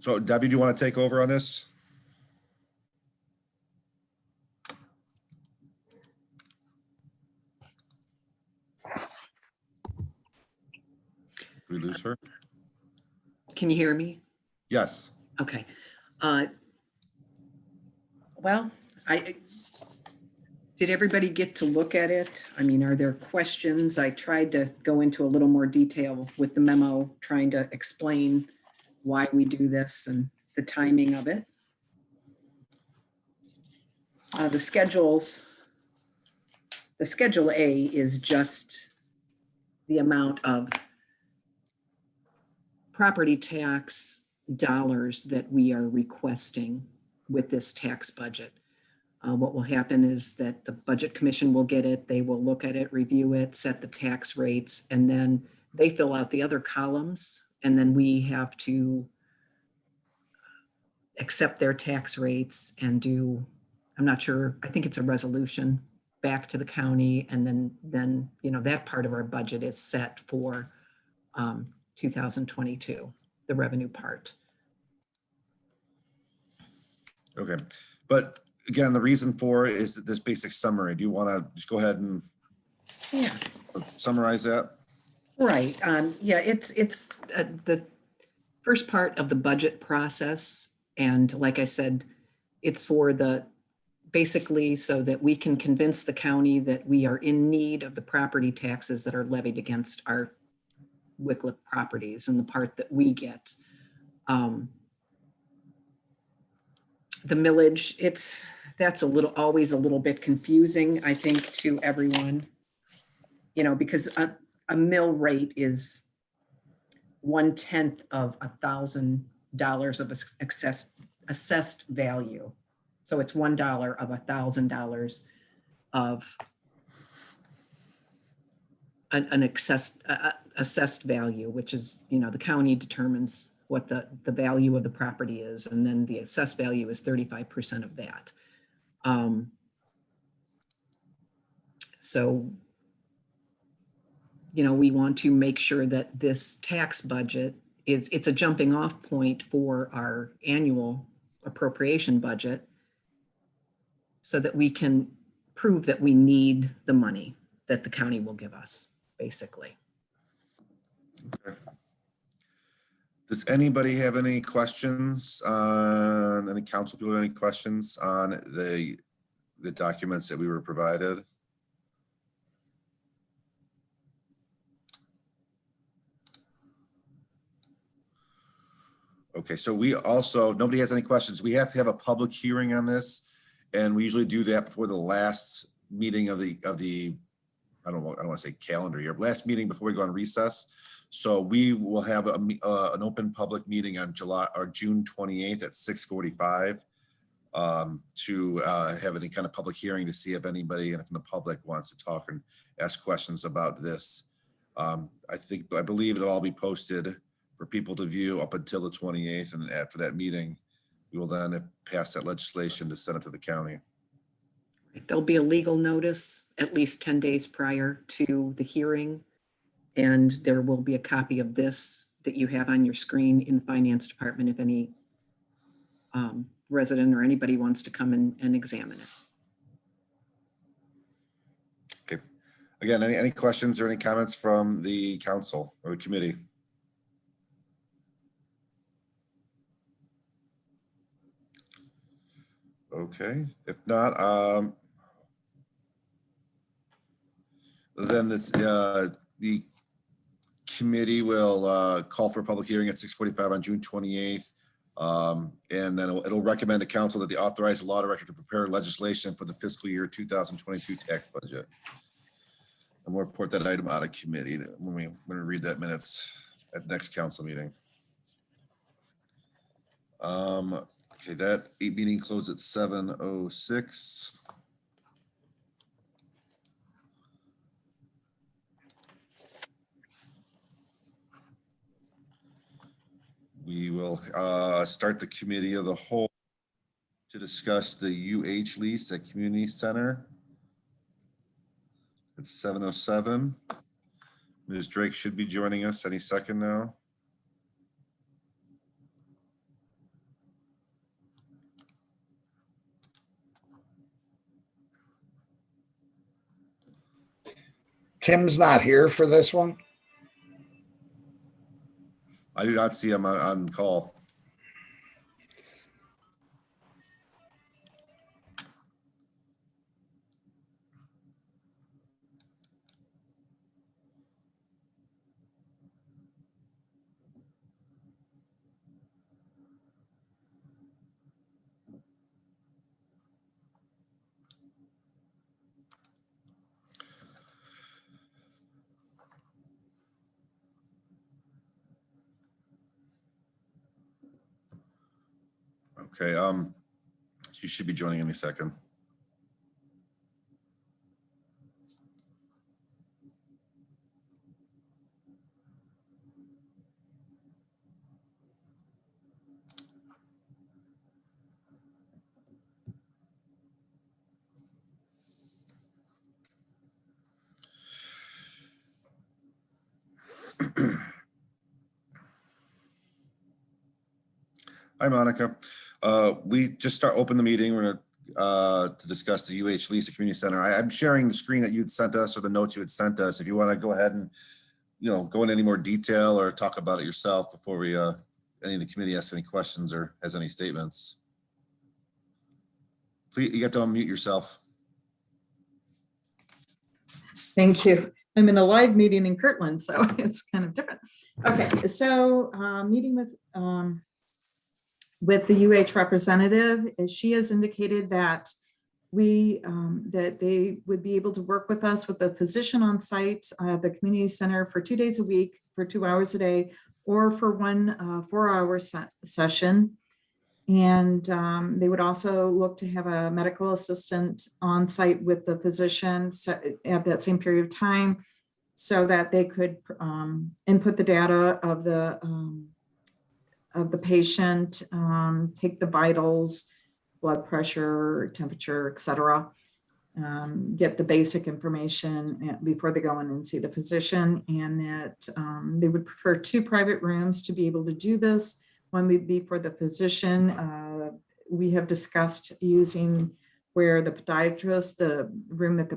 So Debbie, do you want to take over on this? Did we lose her? Can you hear me? Yes. Okay. Well, did everybody get to look at it? I mean, are there questions? I tried to go into a little more detail with the memo, trying to explain why we do this and the timing of it. The Schedule A is just the amount of property tax dollars that we are requesting with this tax budget. What will happen is that the Budget Commission will get it, they will look at it, review it, set the tax rates, and then they fill out the other columns, and then we have to accept their tax rates and do, I'm not sure, I think it's a resolution back to the county, and then you know, that part of our budget is set for 2022, the revenue part. Okay, but again, the reason for it is this basic summary. Do you want to just go ahead and summarize that? Right. Yeah, it's the first part of the budget process. And like I said, it's for basically so that we can convince the county that we are in need of the property taxes that are levied against our Wickliffe properties and the part that we get. The millage, that's always a little bit confusing, I think, to everyone, you know, because a mill rate is 1/10 of $1,000 of assessed value. So it's $1 of $1,000 of an assessed value, which is, you know, the county determines what the value of the property is, and then the assessed value is 35% of that. So, you know, we want to make sure that this tax budget it's a jumping off point for our annual appropriation budget so that we can prove that we need the money that the county will give us, basically. Okay. Does anybody have any questions on, any council people have any questions on the documents that we were provided? Okay, so we also, nobody has any questions. We have to have a public hearing on this, and we usually do that before the last meeting of the I don't want to say calendar year, last meeting before we go on recess. So we will have an open public meeting on June 28th at 6:45 to have any kind of public hearing to see if anybody from the public wants to talk and ask questions about this. I believe it'll all be posted for people to view up until the 28th, and after that meeting, we will then pass that legislation to send it to the county. There'll be a legal notice at least 10 days prior to the hearing. And there will be a copy of this that you have on your screen in the finance department if any resident or anybody wants to come and examine it. Okay. Again, any questions or any comments from the council or the committee? Okay, if not, then the committee will call for a public hearing at 6:45 on June 28th. And then it'll recommend to council that they authorize the law director to prepare legislation for the fiscal year 2022 tax budget. And we'll report that item out of committee when we read that minutes at next council meeting. Okay, that meeting closed at 7:06. We will start the committee of the whole to discuss the UH lease at Community Center. It's 7:07. Ms. Drake should be joining us any second now. Tim's not here for this one. I do not see him on call. Okay, you should be joining any second. Hi, Monica. We just open the meeting. We're gonna to discuss the UH Lisa Community Center. I'm sharing the screen that you'd sent us or the notes you had sent us. If you want to go ahead and go into any more detail or talk about it yourself before we any of the committee asks any questions or has any statements. Please, you get to unmute yourself. Thank you. I'm in a live meeting in Kirtland, so it's kind of different. Okay, so meeting with the UH representative, she has indicated that that they would be able to work with us with a physician on site, the community center for 2 days a week for 2 hours a day, or for one 4-hour session. And they would also look to have a medical assistant on site with the physician at that same period of time, so that they could input the data of the patient, take the vitals, blood pressure, temperature, etc. Get the basic information before they go in and see the physician, and that they would prefer 2 private rooms to be able to do this. One would be for the physician. We have discussed using where the podiatrist, the room that the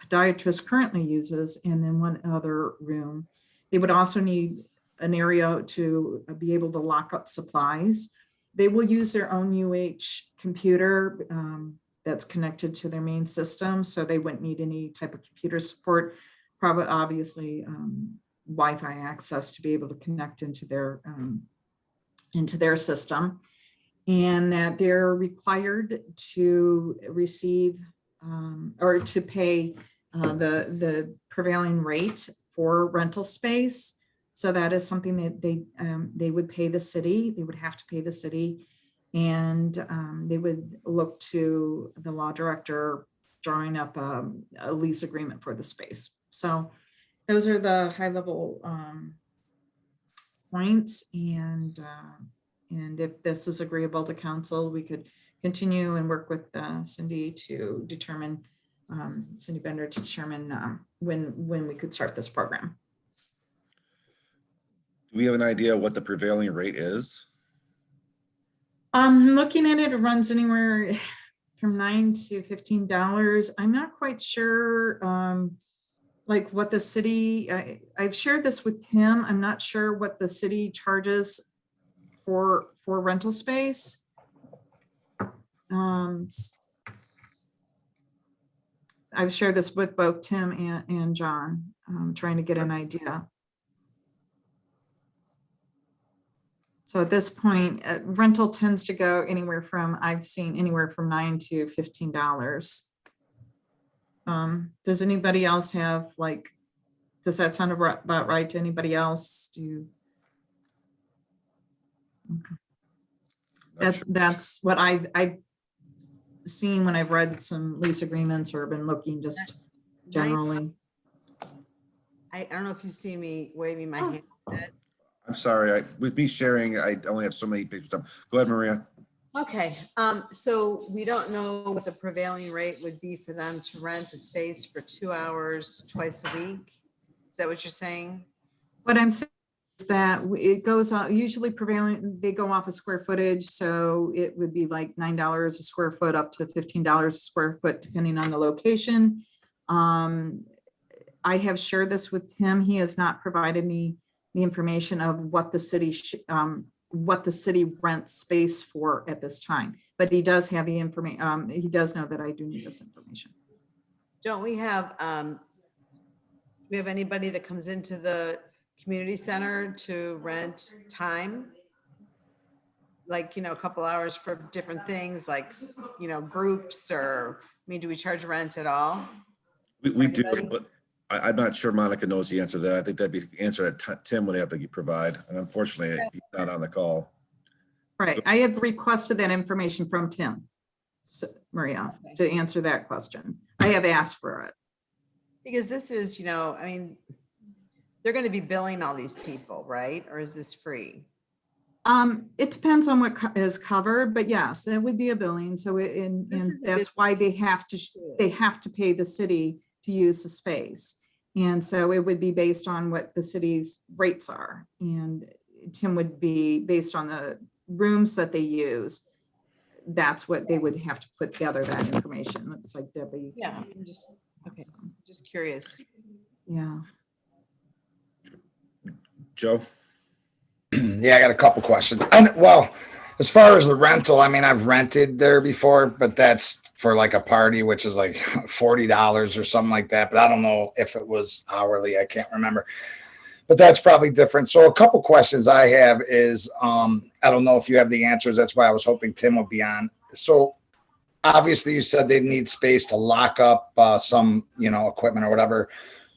podiatrist currently uses, and then one other room. They would also need an area to be able to lock up supplies. They will use their own UH computer that's connected to their main system, so they wouldn't need any type of computer support. Probably, obviously, Wi-Fi access to be able to connect into their system, and that they're required to receive or to pay the prevailing rate for rental space. So that is something that they would pay the city. They would have to pay the city, and they would look to the law director drawing up a lease agreement for the space. So those are the high level points, and if this is agreeable to council, we could continue and work with Cindy to determine, Cindy Bender to determine when we could start this program. Do we have an idea what the prevailing rate is? Looking at it, it runs anywhere from $9 to $15. I'm not quite sure like what the city, I've shared this with Tim. I'm not sure what the city charges for rental space. I've shared this with both Tim and John, trying to get an idea. So at this point, rental tends to go anywhere from, I've seen anywhere from $9 to $15. Does anybody else have, like, does that sound about right to anybody else? Do you? Okay. That's what I've seen when I've read some lease agreements or been looking just generally. I don't know if you see me waving my hand. I'm sorry, with me sharing, I only have so many pictures up. Go ahead, Maria. Okay, so we don't know what the prevailing rate would be for them to rent a space for 2 hours twice a week. Is that what you're saying? What I'm saying is that it goes on, usually prevailing, they go off of square footage. So it would be like $9 a square foot up to $15 a square foot, depending on the location. I have shared this with Tim. He has not provided me the information of what the city rents space for at this time. But he does have the information. He does know that I do need this information. Don't we have anybody that comes into the community center to rent time? Like, a couple hours for different things, like, groups, or, do we charge rent at all? We do, Anybody? but I'm not sure Monica knows the answer to that. I think that'd be the answer that Tim would have to provide. And unfortunately, he's not on the call. Right. I have requested that information from Tim, so, Maria, to answer that question. I have asked for it. Because this is, they're going to be billing all these people, right? Or is this free? It depends on what is covered, but yes, it would be a billing. So This is a that's why they have to pay the city to use the space. And so it would be based on what the city's rates are. And Tim would be based on the rooms that they use. That's what they would have to put together, that information. It's like Debbie. Yeah, I'm just curious. Yeah. Joe? Yeah, I got a couple questions. Well, as far as the rental, I mean, I've rented there before, but that's for like a party, which is like $40 or something like that. But I don't know if it was hourly. I can't remember. But that's probably different. So a couple questions I have is, I don't know if you have the answers. That's why I was hoping Tim would be on. So obviously you said they need space to lock up some, equipment or whatever.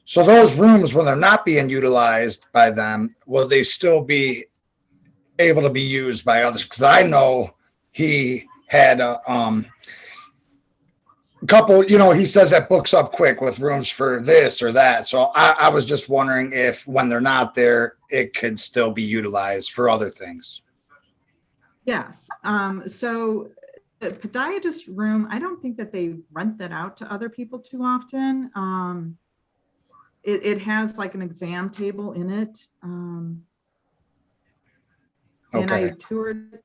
So those rooms, when they're not being utilized by them, will they still be able to be used by others? Because I know he had a couple, he says that books up quick with rooms for this or that. So I was just wondering if when they're not there, it could still be utilized for other things. Yes. So the podiatrist room, I don't think that they rent that out to other people too often. It has like an exam table in it. And I Okay. toured,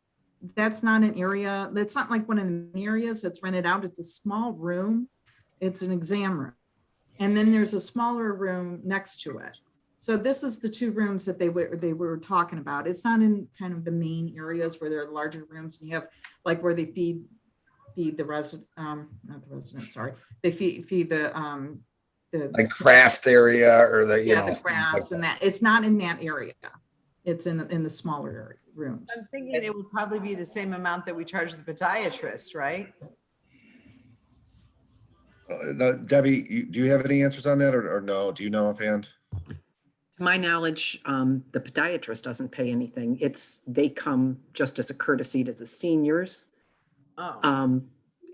that's not an area, that's not like one of the areas that's rented out. It's a small room. It's an exam room. And then there's a smaller room next to it. So this is the two rooms that they were talking about. It's not in kind of the main areas where there are larger rooms and you have like where they feed the resident, not the resident, sorry. They feed the Like craft area or the, the crafts and that. It's not in that area. It's in the smaller area, rooms. I'm thinking it would probably be the same amount that we charge the podiatrist, right? No, Debbie, do you have any answers on that or no? Do you know offhand? To my knowledge, the podiatrist doesn't pay anything. They come just as a courtesy to the seniors. Oh,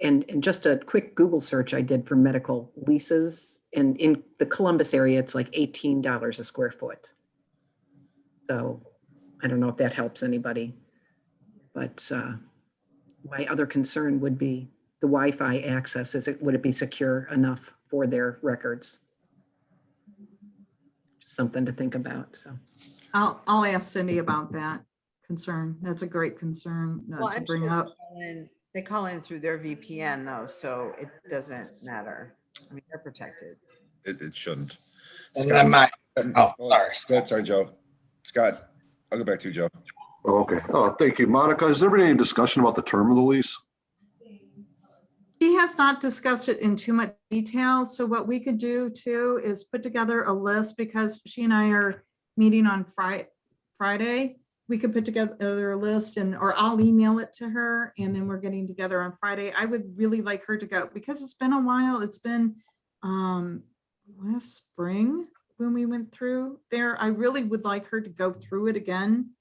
And just a quick Google search I did for medical leases, and in the Columbus area, it's like $18 a square foot. So I don't know if that helps anybody, but my other concern would be the Wi-Fi access. Would it be secure enough for their records? Something to think about. So I'll ask Cindy about that concern. That's a great concern well, to I'm bring sure up. they call in through their VPN though, so it doesn't matter. I mean, they're protected. It shouldn't. And Scott, then sorry. Go ahead, sorry, Joe. Scott, I'll go back to you, Joe. Oh, okay. Thank you. Monica, has there been any discussion about the term of the lease? He has not discussed it in too much detail. So what we could do too is put together a list, because she and I are meeting on Friday. We could put together a list or I'll email it to her, and then we're getting together on Friday. I would really like her to go because it's been a while. It's been last spring when we went through there. I really would like her to go through it again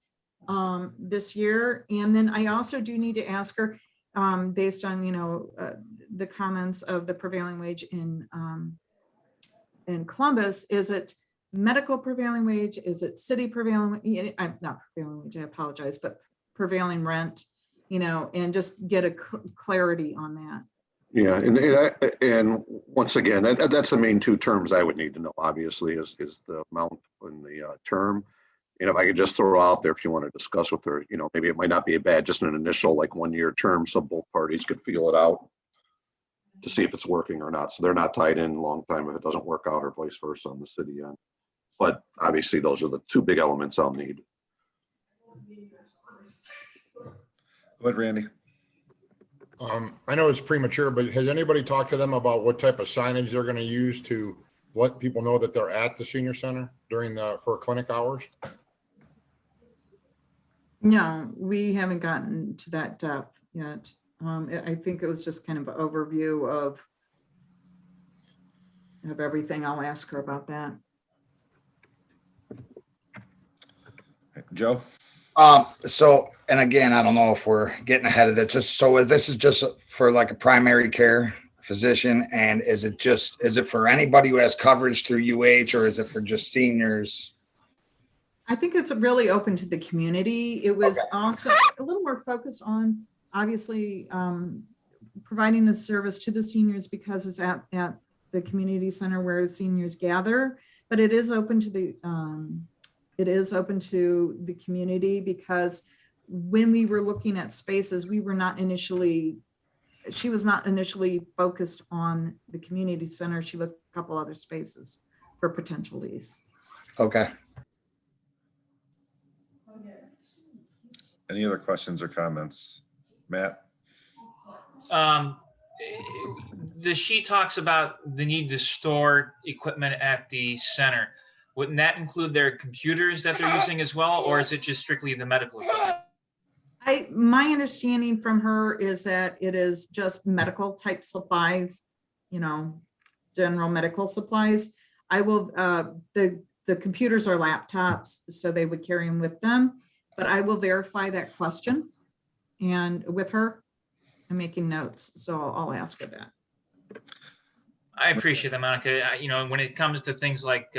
this year. And then I also do need to ask her, based on, the comments of the prevailing wage in Columbus, is it medical prevailing wage? Is it city prevailing? Not prevailing wage, I apologize, but prevailing rent, and just get a clarity on that. Yeah, and once again, that's the main two terms I would need to know, obviously, is the amount and the term. And if I could just throw out there, if you want to discuss with her, maybe it might not be a bad, just an initial like 1 year term, so both parties could feel it out. to see if it's working or not. So they're not tied in a long time if it doesn't work out or vice versa on the city end. But obviously those are the two big elements I'll need. Go ahead, Randy. I know it's premature, but has anybody talked to them about what type of signage they're going to use to let people know that they're at the senior center for clinic hours? No, we haven't gotten to that depth yet. I think it was just kind of an overview of everything. I'll ask her about that. Joe? So, and again, I don't know if we're getting ahead of it. So this is just for like a primary care physician, and is it for anybody who has coverage through UH, or is it for just seniors? I think it's really open to the community. It was also a little more focused on, obviously, providing a service to the seniors because it's at the community center where seniors gather, but it is open to the community, because when we were looking at spaces, she was not initially focused on the community center. She looked at a couple other spaces for potential lease. Okay. Any other questions or comments? Matt? The sheet talks about the need to store equipment at the center. Wouldn't that include their computers that they're using as well, or is it just strictly the medical equipment? My understanding from her is that it is just medical type supplies, general medical supplies. The computers are laptops, so they would carry them with them, but I will verify that question and with her. I'm making notes, so I'll ask her that. I appreciate that, Monica. When it comes to things like,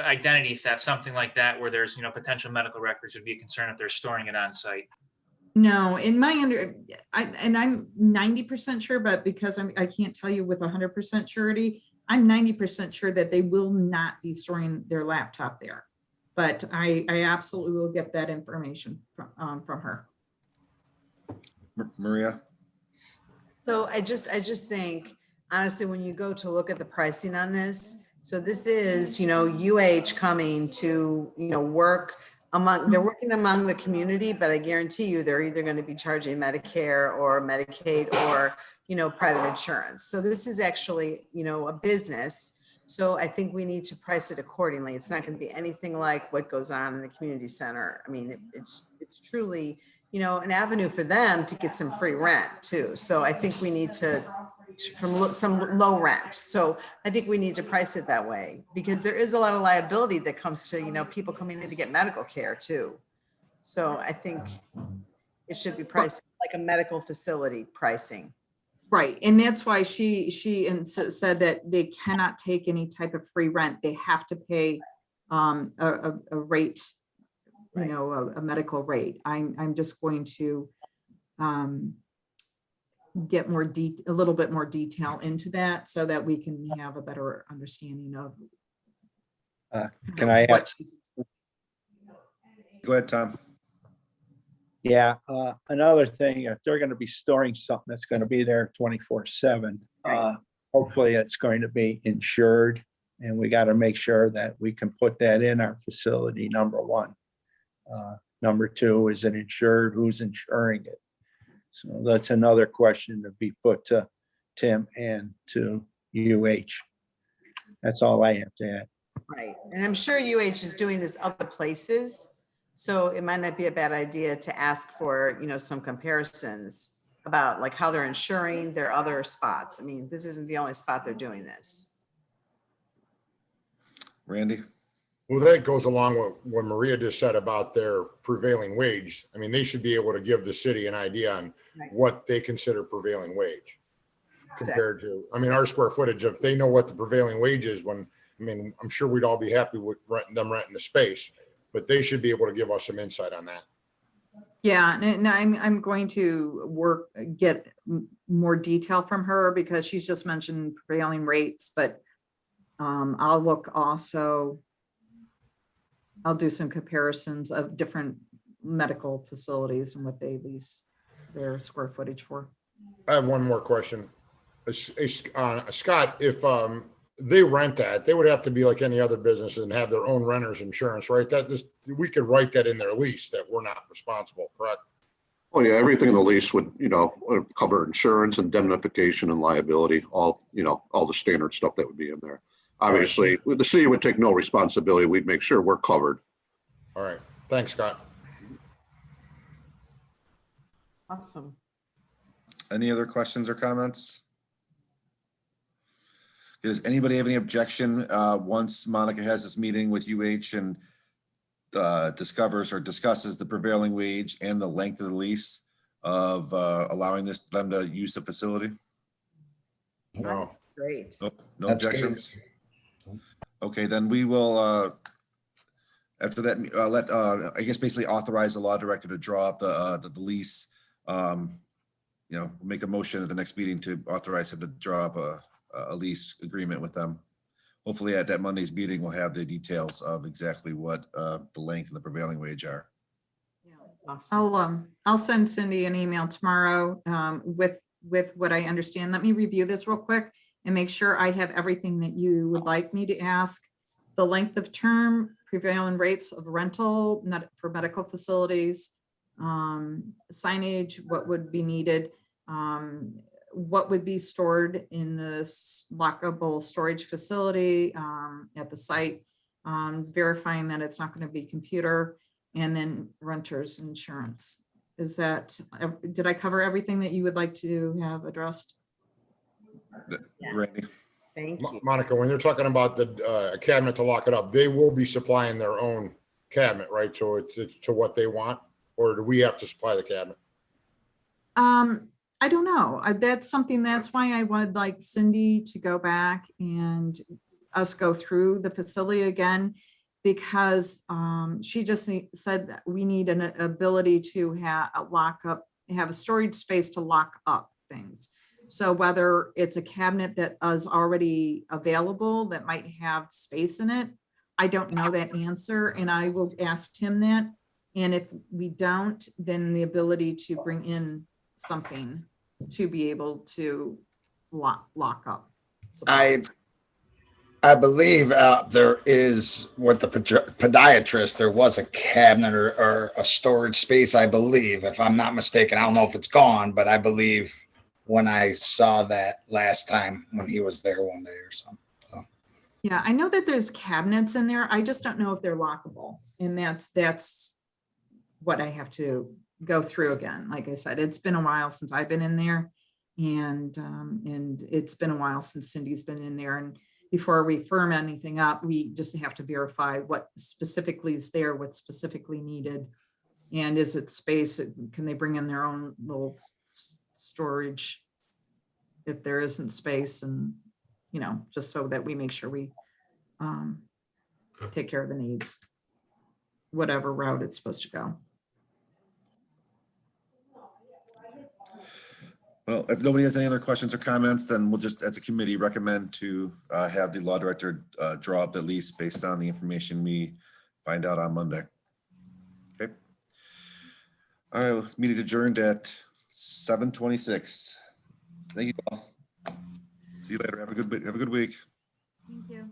identity theft, something like that, where there's, potential medical records, would be a concern if they're storing it on site. No, in I'm 90% sure, but because I can't tell you with 100% surety, I'm 90% sure that they will not be storing their laptop there. But I absolutely will get that information from her. Maria? So I just think, honestly, when you go to look at the pricing on this, so this is, UH coming to, work they're working among the community, but I guarantee you they're either going to be charging Medicare or Medicaid or, private insurance. So this is actually, a business. So I think we need to price it accordingly. It's not going to be anything like what goes on in the community center. I mean, it's truly, an avenue for them to get some free rent too. So I think we need to from some low rent. So I think we need to price it that way, because there is a lot of liability that comes to, people coming in to get medical care too. So I think it should be priced like a medical facility pricing. Right, and that's why she said that they cannot take any type of free rent. They have to pay a rate, a medical rate. I'm just going to get a little bit more detail into that so that we can have a better understanding of Can I what she's. Go ahead, Tom. Yeah, another thing, if they're going to be storing something that's going to be there 24/7, hopefully it's going to be insured, and we got to make sure that we can put that in our facility, number one. Number two, is it insured? Who's insuring it? So that's another question to be put to Tim and to UH. That's all I have to add. Right, and I'm sure UH is doing this other places. So it might not be a bad idea to ask for, some comparisons about like how they're insuring their other spots. I mean, this isn't the only spot they're doing this. Randy? Well, that goes along with what Maria just said about their prevailing wage. I mean, they should be able to give the city an idea on what they consider prevailing wage compared to, our square footage. If they know what the prevailing wage is, I'm sure we'd all be happy with renting the space, but they should be able to give us some insight on that. Yeah, and I'm going to get more detail from her, because she's just mentioned prevailing rates, but I'll look also. I'll do some comparisons of different medical facilities and what they lease their square footage for. I have one more question. Scott, if they rent that, they would have to be like any other business and have their own renter's insurance, right? We could write that in their lease that we're not responsible, correct? Oh, yeah, everything in the lease would, cover insurance, indemnification and liability, all the standard stuff that would be in there. Obviously, the city would take no responsibility. We'd make sure we're covered. All right. Thanks, Scott. Awesome. Any other questions or comments? Does anybody have any objection once Monica has this meeting with UH and discusses the prevailing wage and the length of the lease of allowing them to use the facility? No. Great. No That's good. objections? Okay, then we will, after that, I guess basically authorize the law director to draw up the lease. Make a motion at the next meeting to authorize him to draw up a lease agreement with them. Hopefully at that Monday's meeting, we'll have the details of exactly what the length and the prevailing wage are. Awesome. I'll send Cindy an email tomorrow with what I understand. Let me review this real quick and make sure I have everything that you would like me to ask. The length of term, prevailing rates of rental for medical facilities, signage, what would be needed, what would be stored in this lockable storage facility at the site, verifying that it's not going to be computer, and then renter's insurance. Did I cover everything that you would like to have addressed? Randy? Thank you. Monica, when they're talking about the cabinet to lock it up, they will be supplying their own cabinet, right? So it's to what they want, or do we have to supply the cabinet? I don't know. That's why I would like Cindy to go back and us go through the facility again, because she just said that we need an ability to have a storage space to lock up things. So whether it's a cabinet that is already available that might have space in it, I don't know that answer, and I will ask Tim that. And if we don't, then the ability to bring in something to be able to lock up. supplies. I believe there is, with the podiatrist, there was a cabinet or a storage space, I believe, if I'm not mistaken. I don't know if it's gone, but I believe when I saw that last time when he was there one day or something. So. Yeah, I know that there's cabinets in there. I just don't know if they're lockable. And that's what I have to go through again. Like I said, it's been a while since I've been in there, and it's been a while since Cindy's been in there. And before we firm anything up, we just have to verify what specifically is there, what's specifically needed. And is it space? Can they bring in their own little storage if there isn't space? And, just so that we make sure we take care of the needs, whatever route it's supposed to go. Well, if nobody has any other questions or comments, then we'll just, as a committee, recommend to have the law director draw up the lease based on the information we find out on Monday. Okay. All right, well, meeting's adjourned at 7:26. Thank you all. See you later. Have a good week. Thank you.